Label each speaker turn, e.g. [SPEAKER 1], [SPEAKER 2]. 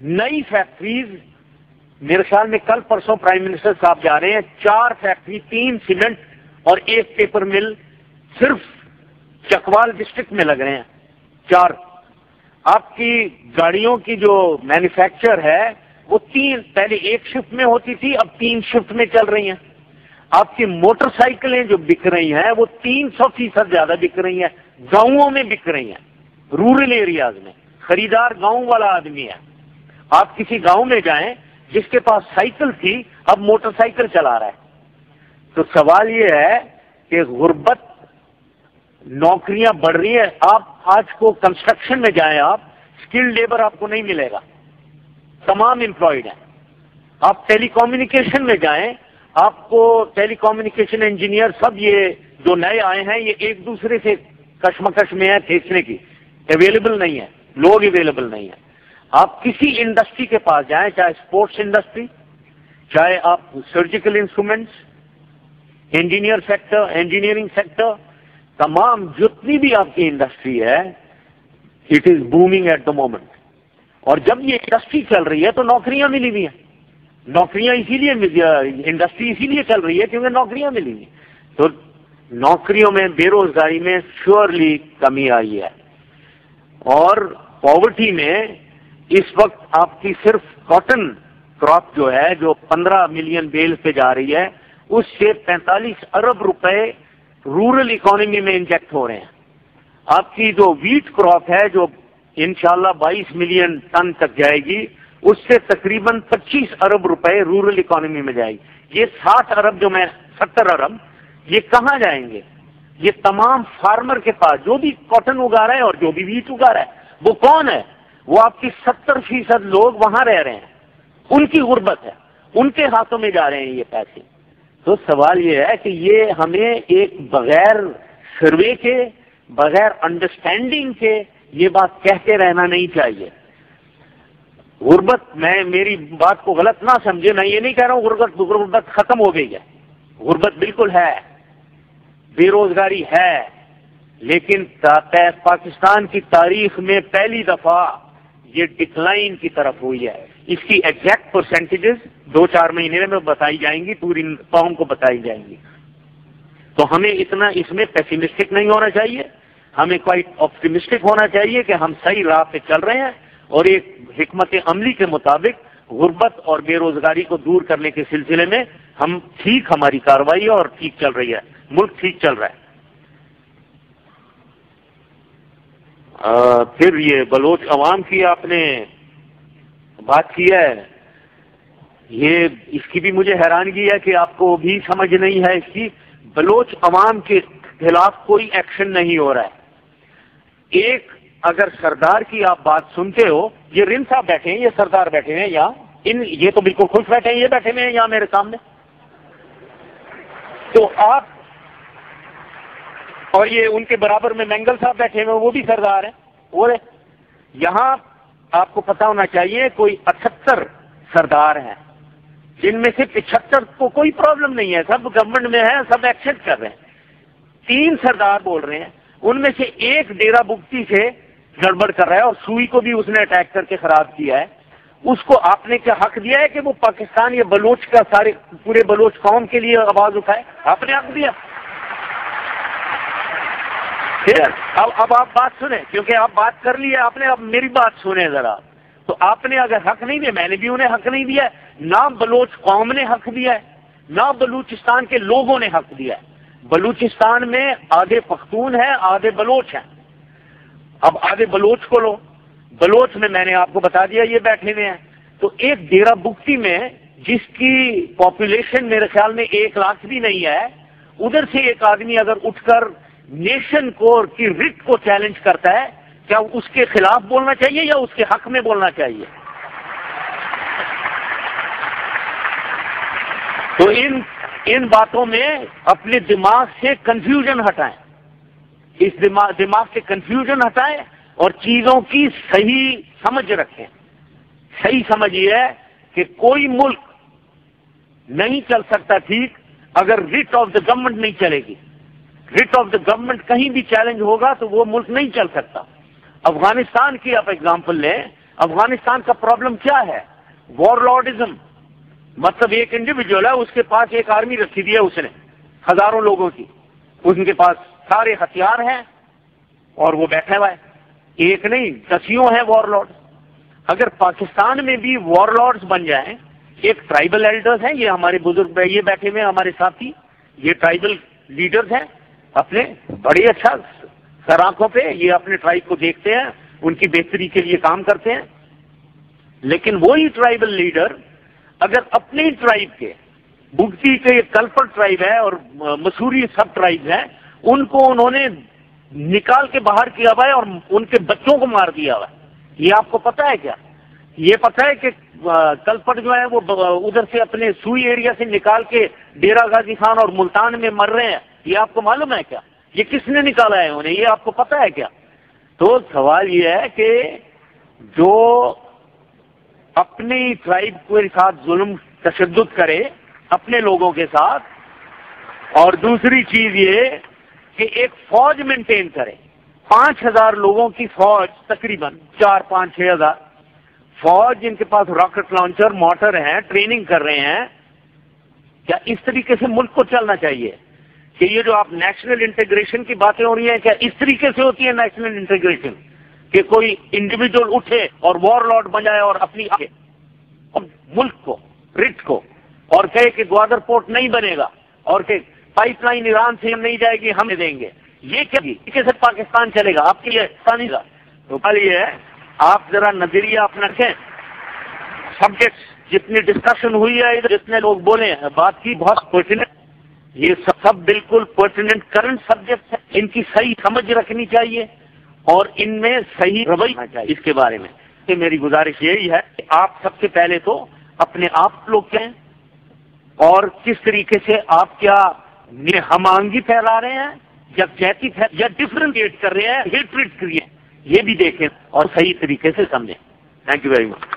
[SPEAKER 1] نئی فیکٹریز، میرے خیال میں کل پرسوں پرائم منسٹر صاحب جا رہے ہیں، 4 فیکٹری، 3 سیمنٹ اور 1 پیپر مل صرف چکوال ڈسٹرکٹ میں لگ رہے ہیں، 4۔ آپ کی گاڑیوں کی جو مینوفیکچر ہے وہ 3، پہلے 1 شفٹ میں ہوتی تھی، اب 3 شفٹ میں چل رہی ہیں۔ آپ کی موٹر سائیکلیں جو بک رہی ہیں وہ 300% زیادہ بک رہی ہیں، گاؤں میں بک رہی ہیں، رورل ایریاز میں۔ خریدار گاؤں والا آدمی ہے۔ آپ کسی گاؤں میں جائیں، جس کے پاس سائیکل تھی اب موٹر سائیکل چلا رہا ہے۔ تو سوال یہ ہے کہ غربت، نوکریاں بڑھ رہی ہیں۔ آپ آج کو کنسٹرکشن میں جائیں، آپ اسکل لیبر آپ کو نہیں ملے گا، تمام امپلائڈ ہیں۔ آپ ٹیلی کمیونیکیشن میں جائیں، آپ کو ٹیلی کمیونیکیشن انجینئر سب یہ جو نئے آئے ہیں یہ ایک دوسرے سے کشمکش میں ہے، کھینچنے کی، اویلیبل نہیں ہے، لوگ اویلیبل نہیں ہیں۔ آپ کسی انڈسٹری کے پاس جائیں، چاہے اسپورٹس انڈسٹری، چاہے آپ surgical instruments, engineer sector, engineering sector, تمام جتنی بھی آپ کی انڈسٹری ہے، it is booming at the moment. اور جب یہ انڈسٹری چل رہی ہے تو نوکریاں ملی ہوئی ہیں، نوکریاں اسی لیے، انڈسٹری اسی لیے چل رہی ہے کیونکہ نوکریاں ملی ہوئی ہیں۔ تو نوکریوں میں، بے روزگاری میں شیورلی کمی آئی ہے۔ اور پاورٹی میں اس وقت آپ کی صرف کاٹن کراپ جو ہے، جو 15 ملین بیل پہ جا رہی ہے، اس سے 45 ارب روپے رورل اکانومی میں انجیکٹ ہو رہے ہیں۔ آپ کی جو ویٹ کراپ ہے، جو انشاءاللہ 22 ملین ٹن تک جائے گی، اس سے تقریباً 25 ارب روپے رورل اکانومی میں جائے گی۔ یہ 60 ارب جو میں 70 ارب یہ کہاں جائیں گے؟ یہ تمام فارمر کے پاس جو بھی کاٹن اگا رہا ہے اور جو بھی ویٹ اگا رہا ہے، وہ کون ہے؟ وہ آپ کی 70% لوگ وہاں رہ رہے ہیں، ان کی غربت ہے، ان کے ہاتھوں میں جا رہے ہیں یہ پیسے۔ تو سوال یہ ہے کہ یہ ہمیں ایک بغیر سروے کے، بغیر انڈرسٹینڈنگ کے یہ بات کہتے رہنا نہیں چاہیے۔ غربت، میں میری بات کو غلط نہ سمجھے، میں یہ نہیں کہہ رہا ہوں غربت ختم ہو گئی ہے، غربت بالکل ہے، بے روزگاری ہے، لیکن پاکستان کی تاریخ میں پہلی دفعہ یہ ڈکلائن کی طرف ہوئی ہے۔ اس کی ایگزیکٹ پرسنٹیجز 2-4 مہینے میں بتائی جائیں گی، پوری قوم کو بتائی جائیں گی۔ تو ہمیں اتنا اس میں پیسیمسٹک نہیں ہونا چاہیے، ہمیں کوائٹ آپٹیمسٹک ہونا چاہیے کہ ہم صحیح راہ پہ چل رہے ہیں، اور ایک حکمت عملی کے مطابق غربت اور بے روزگاری کو دور کرنے کے سلسلے میں ہم ٹھیک، ہماری کارروائی اور ٹھیک چل رہی ہے، ملک ٹھیک چل رہا ہے۔ پھر یہ بلوچ عوام کی آپ نے بات کی ہے، یہ اس کی بھی مجھے حیرانگی ہے کہ آپ کو بھی سمجھ نہیں ہے اس کی۔ بلوچ عوام کے خلاف کوئی ایکشن نہیں ہو رہا ہے۔ ایک اگر سردار کی آپ بات سنتے ہو، یہ رن صاحب بیٹھے ہیں، یہ سردار بیٹھے ہیں یہاں، یہ تو بالکل خوش بیٹھے ہیں، یہ بیٹھے ہوئے ہیں یہاں میرے سامنے۔ تو آپ، اور یہ ان کے برابر میں مینگل صاحب بیٹھے ہوئے، وہ بھی سردار ہیں۔ اور یہاں آپ کو پتا ہونا چاہیے کوئی 78 سردار ہیں، جن میں سے 75 کو کوئی پرابلم نہیں ہے، سب گورنمنٹ میں ہے، سب ایکسپٹ کر رہے ہیں۔ 3 سردار بول رہے ہیں، ان میں سے ایک ڈیرا بگٹی سے گڑبڑ کر رہا ہے، اور سوئی کو بھی اس نے اٹیک کر کے خراب کیا ہے۔ اس کو آپ نے کیا حق دیا ہے کہ وہ پاکستان یا بلوچ کا سارے پورے بلوچ قوم کے لیے آواز اٹھائے؟ آپ نے حق دیا؟ اب آپ بات سنیں، کیونکہ آپ بات کر لی ہے آپ نے، اب میری بات سنیں ذرا۔ تو آپ نے اگر حق نہیں دیا، میں نے بھی انہیں حق نہیں دیا ہے، نہ بلوچ قوم نے حق دیا ہے، نہ بلوچستان کے لوگوں نے حق دیا ہے۔ بلوچستان میں آدھے پختون ہیں، آدھے بلوچ ہیں۔ اب آدھے بلوچ کو لو، بلوچ میں نے آپ کو بتا دیا یہ بیٹھے ہوئے ہیں۔ تو ایک ڈیرا بگٹی میں جس کی پاپولیشن میرے خیال میں 1 لاکھ بھی نہیں ہے، ادھر سے ایک آدمی اگر اٹھ کر نیشن کور کی رٹ کو چیلنج کرتا ہے، کیا اس کے خلاف بولنا چاہیے یا اس کے حق میں بولنا چاہیے؟ تو ان باتوں میں اپنے دماغ سے کنفیوژن ہٹائیں، اس دماغ سے کنفیوژن ہٹائیں اور چیزوں کی صحیح سمجھ رکھیں۔ صحیح سمجھ یہ ہے کہ کوئی ملک نہیں چل سکتا ٹھیک اگر رٹ آف دا گورنمنٹ نہیں چلے گی۔ رٹ آف دا گورنمنٹ کہیں بھی چیلنج ہوگا تو وہ ملک نہیں چل سکتا۔ افغانستان کی آپ ایگزامپل لیں، افغانستان کا پرابلم کیا ہے؟ وار لارڈزم. مطلب ایک انڈیویجول ہے، اس کے پاس ایک آرمی رکھی دی ہے اس نے ہزاروں لوگوں کی، ان کے پاس سارے ہتھیار ہیں اور وہ بیٹھا ہوا ہے. ایک نہیں، دسیوں ہیں وار لارڈ. اگر پاکستان میں بھی وار لارڈز بن جائیں، ایک ٹرائبل ایلڈرز ہیں، یہ ہمارے بزرگ یہ بیٹھے ہوئے ہمارے ساتھی، یہ ٹرائبل لیڈرز ہیں، اپنے بڑے اچھا سر آنکھوں پہ یہ اپنے ٹرائب کو دیکھتے ہیں، ان کی بہتری کے لیے کام کرتے ہیں. لیکن وہی ٹرائبل لیڈر اگر اپنے ٹرائب کے بگٹی کے کلپر ٹرائب ہے اور مسوری سب ٹرائب ہیں، ان کو انہوں نے نکال کے باہر کیا ہوا ہے اور ان کے بچوں کو مار دیا ہوا ہے. یہ آپ کو پتا ہے کیا؟ یہ پتا ہے کہ کلپٹ جو ہے وہ ادھر سے اپنے سوئی ایریا سے نکال کے ڈیرہ غازی خان اور ملتان میں مر رہے ہیں. یہ آپ کو معلوم ہے کیا؟ یہ کس نے نکالا ہے انہیں؟ یہ آپ کو پتا ہے کیا؟ تو سوال یہ ہے کہ جو اپنی ٹرائب کے ساتھ ظلم تشدد کرے اپنے لوگوں کے ساتھ، اور دوسری چیز یہ کہ ایک فوج مینٹین کرے، 5,000 لوگوں کی فوج، تقریباً 4-5-6,000 فوج جن کے پاس راکٹ لانچر موٹر ہیں، ٹریننگ کر رہے ہیں. کیا اس طریقے سے ملک کو چلنا چاہیے؟ کہ یہ جو آپ نیشنل انٹیگریشن کی باتیں ہو رہی ہیں، کیا اس طریقے سے ہوتی ہے نیشنل انٹیگریشن کہ کوئی انڈیویجول اٹھے اور وار لارڈ بن جائے اور اپنی ملک کو رٹ کو اور کہے کہ گوادر پورٹ نہیں بنے گا اور کہ پائپ لائن ایران سے نہیں جائے گی، ہم دیں گے؟ یہ کیسے پاکستان چلے گا؟ آپ کے لیے آسانی کا تو یہ ہے، آپ ذرا نظریہ اپنا رکھیں. سبجیکٹ جتنی ڈسکشن ہوئی ہے، جتنے لوگ بولے ہیں، بات کی بہت پرٹیننٹ، یہ سب بالکل پرٹیننٹ کرنٹ سبجیکٹ ہے. ان کی صحیح سمجھ رکھنی چاہیے اور ان میں صحیح رویہ چاہیے اس کے بارے میں. کہ میری گزارش یہی ہے کہ آپ سب سے پہلے تو اپنے آپ لوگ کہیں اور کس طریقے سے آپ کیا ہم آہنگی پھیلا رہے ہیں یکجہتی یا ڈفرینشیٹ کر رہے ہیں، ہیٹریٹ کر رہے ہیں، یہ بھی دیکھیں اور صحیح طریقے سے سمجھیں. Thank you very much.